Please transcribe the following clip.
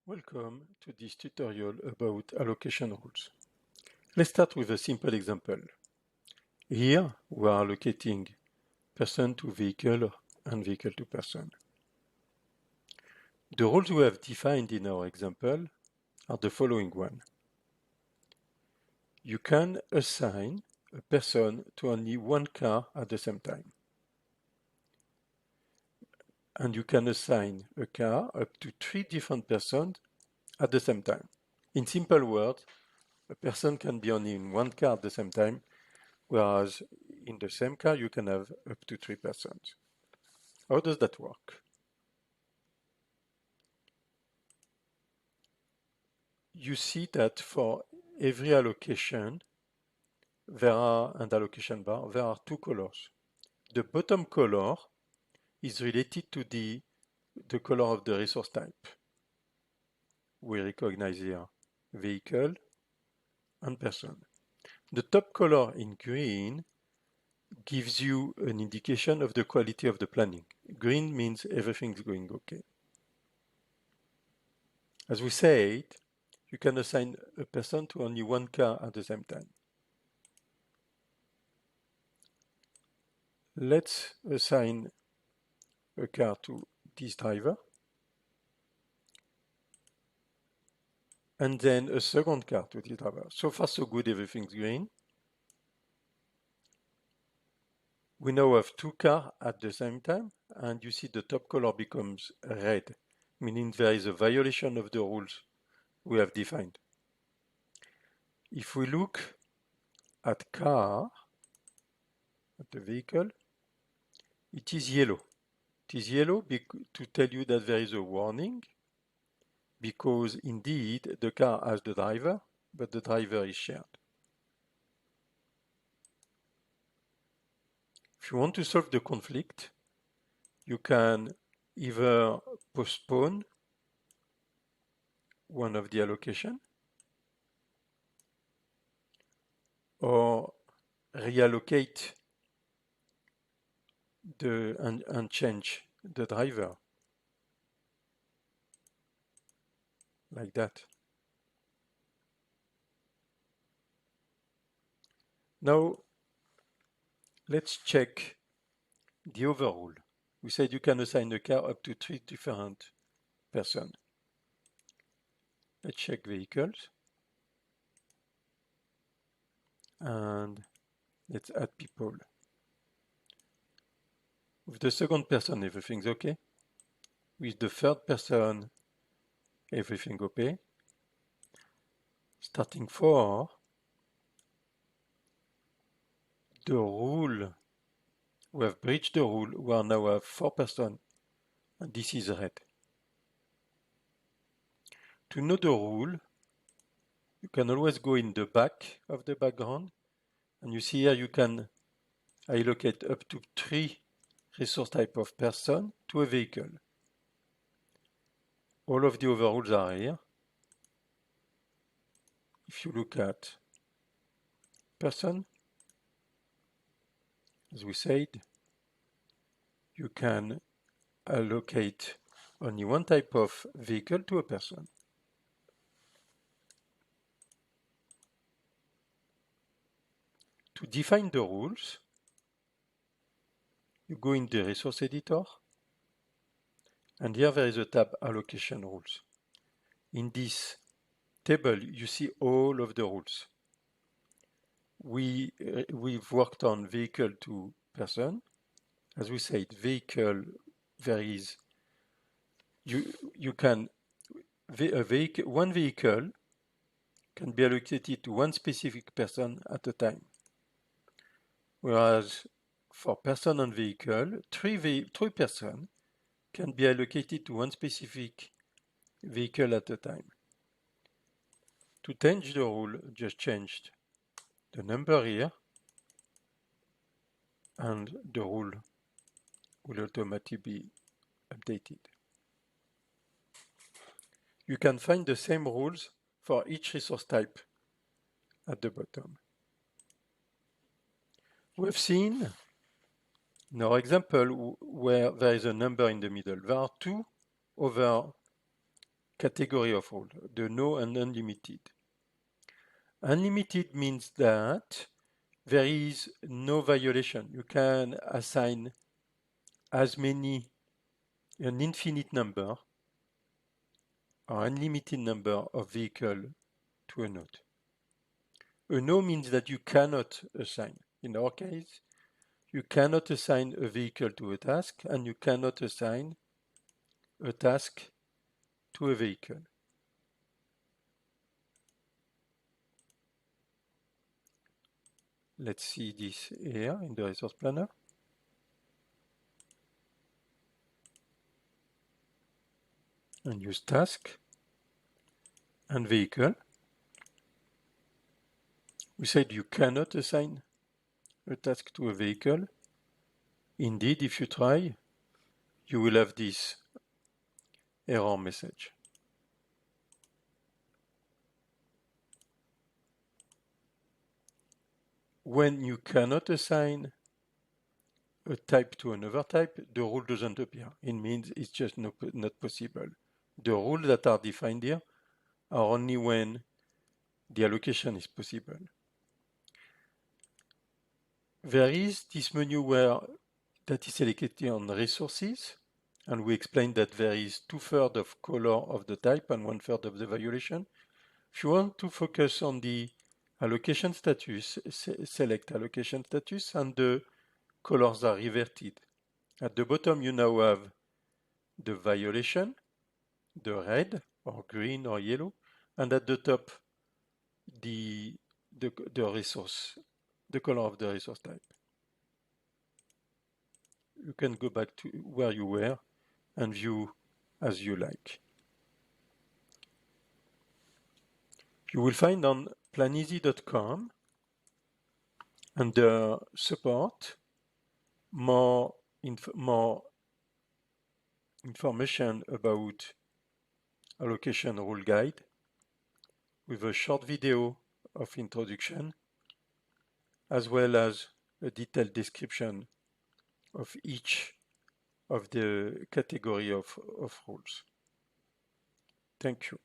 Welcome to this tutorial about allocation rules. Let's start with a simple example. Here we are allocating person to vehicle and vehicle to person. The rules we have defined in our example are the following one. You can assign a person to only one car at the same time. And you can assign a car up to 3 different persons at the same time. In simple words, a person can be only in one car at the same time, whereas in the same car you can have up to 3 persons. How does that work? You see that for every allocation and allocation bar, there are 2 colors. The bottom color is related to the color of the resource type. We recognize here vehicle and person. The top color in green gives you an indication of the quality of the planning. Green means everything's going okay. As we said, you can assign a person to only one car at the same time. Let's assign a car to this driver, and then a second car to this driver. So far so good, everything's green. We now have 2 cars at the same time, and you see the top color becomes red, meaning there is a violation of the rules we have defined. If we look at car, at the vehicle, it is yellow. It is yellow to tell you that there is a warning, because indeed the car has the driver, but the driver is shared. If you want to solve the conflict, you can either postpone one of the allocation or reallocate and change the driver like that. Now let's check the overall. We said you can assign a car up to 3 different persons. Let's check vehicles and let's add people. With the second person, everything's okay. With the third person, everything okay. Starting 4, the rule, we have breached the rule. We now have 4 persons, and this is red. To know the rule, you can always go in the back of the background, and you see here you can allocate up to 3 resource type of person to a vehicle. All of the overrules are here. If you look at person, as we said, you can allocate only one type of vehicle to a person. To define the rules, you go in the resource editor, and here there is a tab allocation rules. In this table, you see all of the rules. We've worked on vehicle to person. As we said, vehicle, there is, one vehicle can be allocated to one specific person at a time. Whereas for person and vehicle, 3 persons can be allocated to one specific vehicle at a time. To change the rule, just changed the number here, and the rule will automatically be updated. You can find the same rules for each resource type at the bottom. We've seen in our example where there is a number in the middle. There are 2 over category of rule, the no and unlimited. Unlimited means that there is no violation. You can assign as many, an infinite number or unlimited number of vehicles to a node. A no means that you cannot assign. In our case, you cannot assign a vehicle to a task, and you cannot assign a task to a vehicle. Let's see this here in the resource planner. And use task and vehicle. We said you cannot assign a task to a vehicle. Indeed, if you try, you will have this error message. When you cannot assign a type to another type, the rule doesn't appear. It means it's just not possible. The rules that are defined here are only when the allocation is possible. There is this menu that is allocated on resources, and we explained that there is 2/3 of color of the type and 1/3 of the violation. If you want to focus on the allocation status, select allocation status, and the colors are reverted. At the bottom, you now have the violation, the red or green or yellow, and at the top, the resource, the color of the resource type. You can go back to where you were and view as you like. You will find on planisy.com under support more information about allocation rule guide with a short video of introduction as well as a detailed description of each of the category of rules. Thank you.